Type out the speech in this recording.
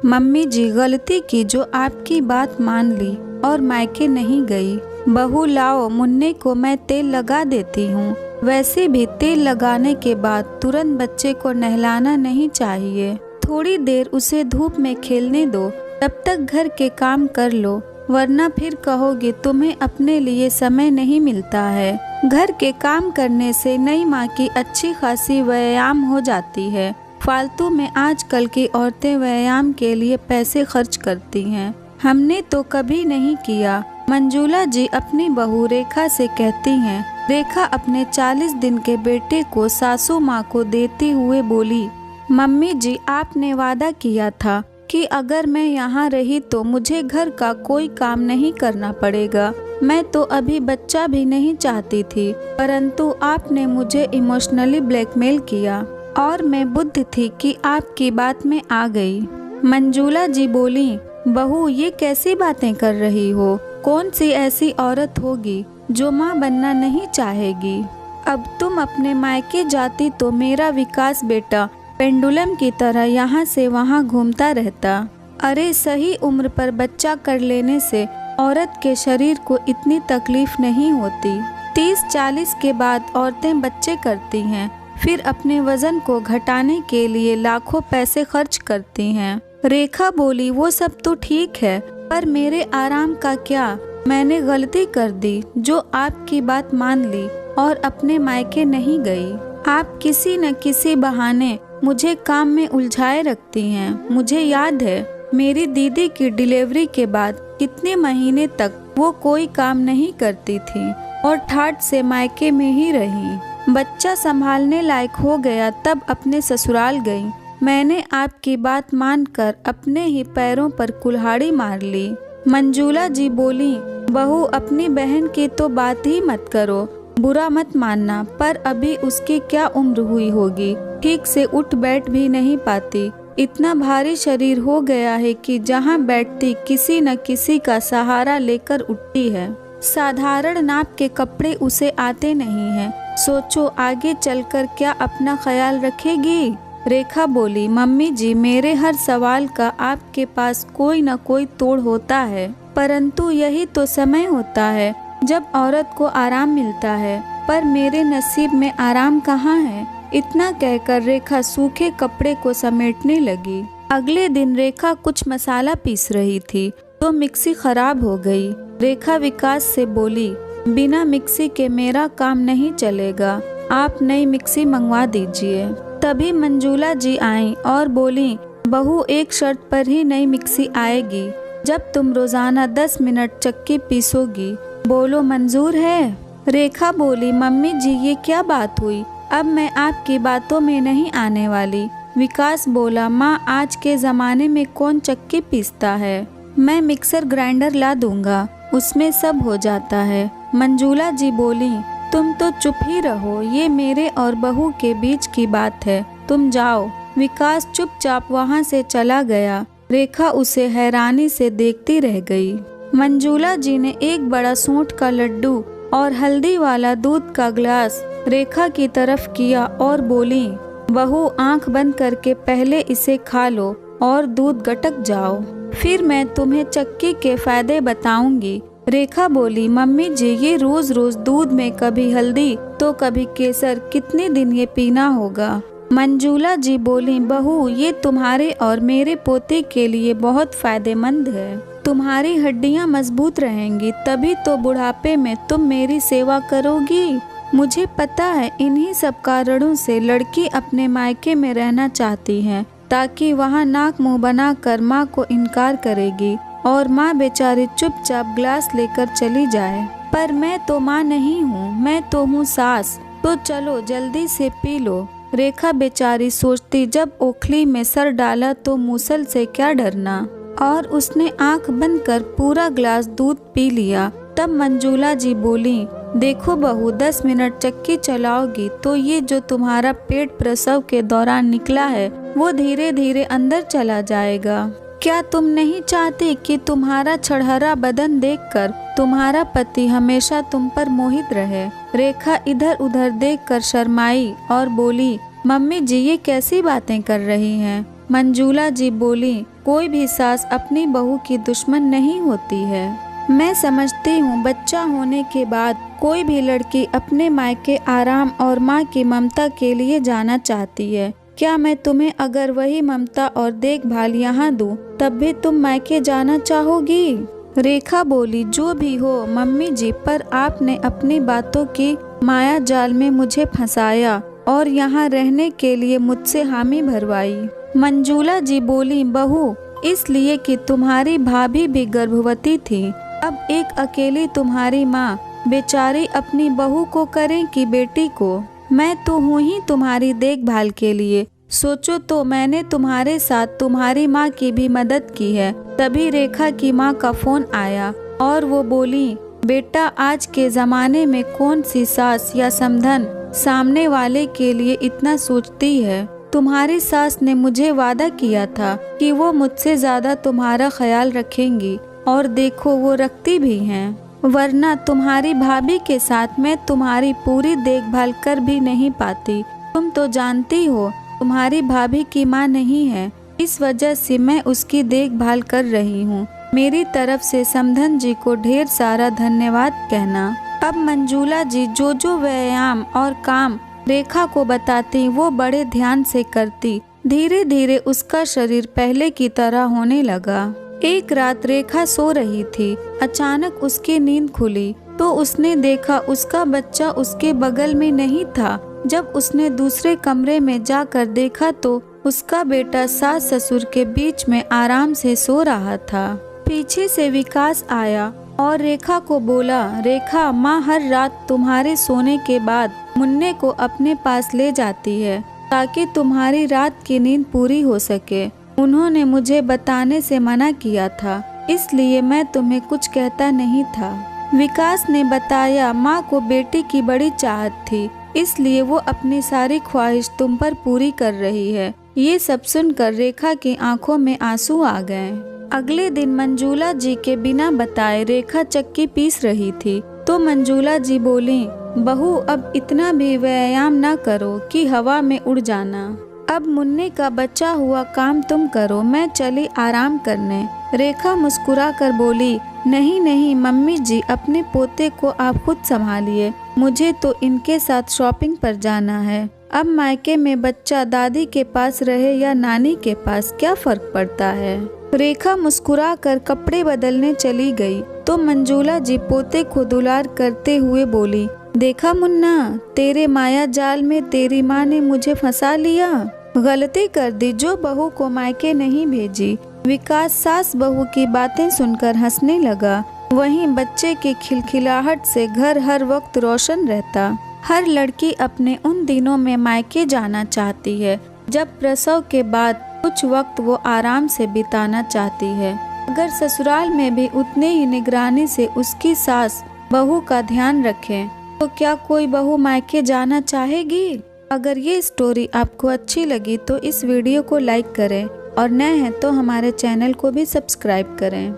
Mummy जी गलती की जो आपकी बात मान ली और मायके नहीं गई। बहू लाओ, मुन्ने को मैं तेल लगा देती हूँ। वैसे भी तेल लगाने के बाद तुरंत बच्चे को नहलाना नहीं चाहिए। थोड़ी देर उसे धूप में खेलने दो, तब तक घर के काम कर लो, वरना फिर कहोगे तुम्हें अपने लिए समय नहीं मिलता है। घर के काम करने से नई माँ की अच्छी खासी व्यायाम हो जाती है। फालतू में आजकल की औरतें व्यायाम के लिए पैसे खर्च करती हैं। हमने तो कभी नहीं किया। मंजूला जी अपनी बहू रेखा से कहती हैं। रेखा अपने 40 दिन के बेटे को सासू माँ को देते हुए बोली, मम्मी जी आपने वादा किया था कि अगर मैं यहाँ रही तो मुझे घर का कोई काम नहीं करना पड़ेगा। मैं तो अभी बच्चा भी नहीं चाहती थी, परंतु आपने मुझे इमोशनली ब्लैकमेल किया और मैं बुद्ध थी कि आपकी बात में आ गई। मंजूला जी बोली, बहू ये कैसी बातें कर रही हो? कौन सी ऐसी औरत होगी जो माँ बनना नहीं चाहेगी? अब तुम अपने मायके जाती तो मेरा विकास बेटा पेंडुलम की तरह यहाँ से वहाँ घूमता रहता। अरे सही उम्र पर बच्चा कर लेने से औरत के शरीर को इतनी तकलीफ नहीं होती। 30-40 के बाद औरतें बच्चे करती हैं, फिर अपने वजन को घटाने के लिए लाखों पैसे खर्च करती हैं। रेखा बोली, वो सब तो ठीक है, पर मेरे आराम का क्या? मैंने गलती कर दी जो आपकी बात मान ली और अपने मायके नहीं गई। आप किसी न किसी बहाने मुझे काम में उलझाए रखती हैं। मुझे याद है मेरी दीदी की डिलीवरी के बाद कितने महीने तक वो कोई काम नहीं करती थी और ठाठ से मायके में ही रही। बच्चा संभालने लायक हो गया तब अपने ससुराल गई। मैंने आपकी बात मानकर अपने ही पैरों पर कुल्हाड़ी मार ली। मंजूला जी बोली, बहू अपनी बहन की तो बात ही मत करो, बुरा मत मानना, पर अभी उसकी क्या उम्र हुई होगी, ठीक से उठ बैठ भी नहीं पाती। इतना भारी शरीर हो गया है कि जहाँ बैठती किसी न किसी का सहारा लेकर उठती है। साधारण नाप के कपड़े उसे आते नहीं हैं। सोचो आगे चलकर क्या अपना ख्याल रखेगी? रेखा बोली, मम्मी जी मेरे हर सवाल का आपके पास कोई न कोई तोड़ होता है, परंतु यही तो समय होता है जब औरत को आराम मिलता है, पर मेरे नसीब में आराम कहाँ है? इतना कहकर रेखा सूखे कपड़े को समेटने लगी। अगले दिन रेखा कुछ मसाला पीस रही थी तो मिक्सी खराब हो गई। रेखा विकास से बोली, बिना मिक्सी के मेरा काम नहीं चलेगा, आप नई मिक्सी मंगवा दीजिए। तभी मंजूला जी आईं और बोली, बहू एक शर्त पर ही नई मिक्सी आएगी, जब तुम रोजाना 10 मिनट चक्की पीसोगी। बोलो मंजूर है? रेखा बोली, मम्मी जी ये क्या बात हुई, अब मैं आपकी बातों में नहीं आने वाली। विकास बोला, माँ आज के ज़माने में कौन चक्की पीसता है, मैं मिक्सर ग्राइंडर ला दूंगा, उसमें सब हो जाता है। मंजूला जी बोली, तुम तो चुप ही रहो, ये मेरे और बहू के बीच की बात है, तुम जाओ। विकास चुपचाप वहाँ से चला गया। रेखा उसे हैरानी से देखती रह गई। मंजूला जी ने एक बड़ा सूंठ का लड्डू और हल्दी वाला दूध का ग्लास रेखा की तरफ किया और बोली, बहू आंख बंद करके पहले इसे खा लो और दूध गटक जाओ, फिर मैं तुम्हें चक्की के फायदे बताऊंगी। रेखा बोली, मम्मी जी ये रोज रोज दूध में कभी हल्दी तो कभी केसर, कितने दिन ये पीना होगा? मंजूला जी बोली, बहू ये तुम्हारे और मेरे पोते के लिए बहुत फायदेमंद है, तुम्हारी हड्डियां मजबूत रहेंगी, तभी तो बुढ़ापे में तुम मेरी सेवा करोगी। मुझे पता है इन्हीं सब कारणों से लड़की अपने मायके में रहना चाहती है, ताकि वहाँ नाक मुंह बनाकर माँ को इनकार करेगी और माँ बेचारी चुपचाप ग्लास लेकर चली जाए। पर मैं तो माँ नहीं हूँ, मैं तो हूँ सास, तो चलो जल्दी से पी लो। रेखा बेचारी सोचती, जब ओखली में सर डाला तो मूसल से क्या डरना, और उसने आंख बंद कर पूरा ग्लास दूध पी लिया। तब मंजूला जी बोली, देखो बहू 10 मिनट चक्की चलाओगी तो ये जो तुम्हारा पेट प्रसव के दौरान निकला है वो धीरे धीरे अंदर चला जाएगा। क्या तुम नहीं चाहते कि तुम्हारा छड़हरा बदन देखकर तुम्हारा पति हमेशा तुम पर मोहित रहे? रेखा इधर उधर देखकर शर्माई और बोली, मम्मी जी ये कैसी बातें कर रही हैं? मंजूला जी बोली, कोई भी सास अपनी बहू की दुश्मन नहीं होती है। मैं समझती हूँ बच्चा होने के बाद कोई भी लड़की अपने मायके आराम और माँ की ममता के लिए जाना चाहती है। क्या मैं तुम्हें अगर वही ममता और देखभाल यहाँ दूँ तब भी तुम मायके जाना चाहोगी? रेखा बोली, जो भी हो मम्मी जी, पर आपने अपनी बातों की माया जाल में मुझे फंसाया और यहाँ रहने के लिए मुझसे हामी भरवाई। मंजूला जी बोली, बहू, इसलिए कि तुम्हारी भाभी भी गर्भवती थी। अब एक अकेली तुम्हारी माँ बेचारी अपनी बहू को करे कि बेटी को? मैं तो हूँ ही तुम्हारी देखभाल के लिए। सोचो तो मैंने तुम्हारे साथ तुम्हारी माँ की भी मदद की है। तभी रेखा की माँ का फोन आया और वो बोली, बेटा, आज के ज़माने में कौन सी सास या समधन सामने वाले के लिए इतना सोचती है। तुम्हारी सास ने मुझे वादा किया था कि वो मुझसे ज़्यादा तुम्हारा ख्याल रखेंगी और देखो वो रखती भी हैं। वरना तुम्हारी भाभी के साथ मैं तुम्हारी पूरी देखभाल कर भी नहीं पाती। तुम तो जानती हो तुम्हारी भाभी की माँ नहीं है, इस वजह से मैं उसकी देखभाल कर रही हूँ। मेरी तरफ से समधन जी को ढेर सारा धन्यवाद कहना। अब मंजूला जी जो व्यायाम और काम रेखा को बताती वो बड़े ध्यान से करती। धीरे धीरे उसका शरीर पहले की तरह होने लगा। एक रात रेखा सो रही थी। अचानक उसकी नींद खुली तो उसने देखा उसका बच्चा उसके बगल में नहीं था। जब उसने दूसरे कमरे में जाकर देखा तो उसका बेटा सास ससुर के बीच में आराम से सो रहा था। पीछे से विकास आया और रेखा को बोला, रेखा, माँ हर रात तुम्हारे सोने के बाद मुन्ने को अपने पास ले जाती है ताकि तुम्हारी रात की नींद पूरी हो सके। उन्होंने मुझे बताने से मना किया था, इसलिए मैं तुम्हें कुछ कहता नहीं था। विकास ने बताया, माँ को बेटी की बड़ी चाहत थी, इसलिए वो अपनी सारी ख्वाहिश तुम पर पूरी कर रही है। ये सब सुनकर रेखा की आंखों में आंसू आ गए। अगले दिन मंजूला जी के बिना बताए रेखा चक्की पीस रही थी तो मंजूला जी बोली, बहू, अब इतना भी व्यायाम ना करो कि हवा में उड़ जाना। अब मुन्ने का बचा हुआ काम तुम करो, मैं चली आराम करने। रेखा मुस्कुरा कर बोली, नहीं नहीं मम्मी जी, अपने पोते को आप खुद संभालिए, मुझे तो इनके साथ शॉपिंग पर जाना है। अब मायके में बच्चा दादी के पास रहे या नानी के पास, क्या फर्क पड़ता है। रेखा मुस्कुरा कर कपड़े बदलने चली गई तो मंजूला जी पोते को दुलार करते हुए बोली, देखा मुन्ना, तेरे माया जाल में तेरी माँ ने मुझे फंसा लिया। गलती कर दी जो बहू को मायके नहीं भेजी। विकास सास बहू की बातें सुनकर हंसने लगा। वहीं बच्चे की खिलखिलाहट से घर हर वक्त रोशन रहता। हर लड़की अपने उन दिनों में मायके जाना चाहती है जब प्रसव के बाद कुछ वक्त वो आराम से बिताना चाहती है। अगर ससुराल में भी उतने ही निगरानी से उसकी सास बहू का ध्यान रखे तो क्या कोई बहू मायके जाना चाहेगी? अगर ये स्टोरी आपको अच्छी लगी तो इस वीडियो को लाइक करें और नए हैं तो हमारे चैनल को भी सब्सक्राइब करें।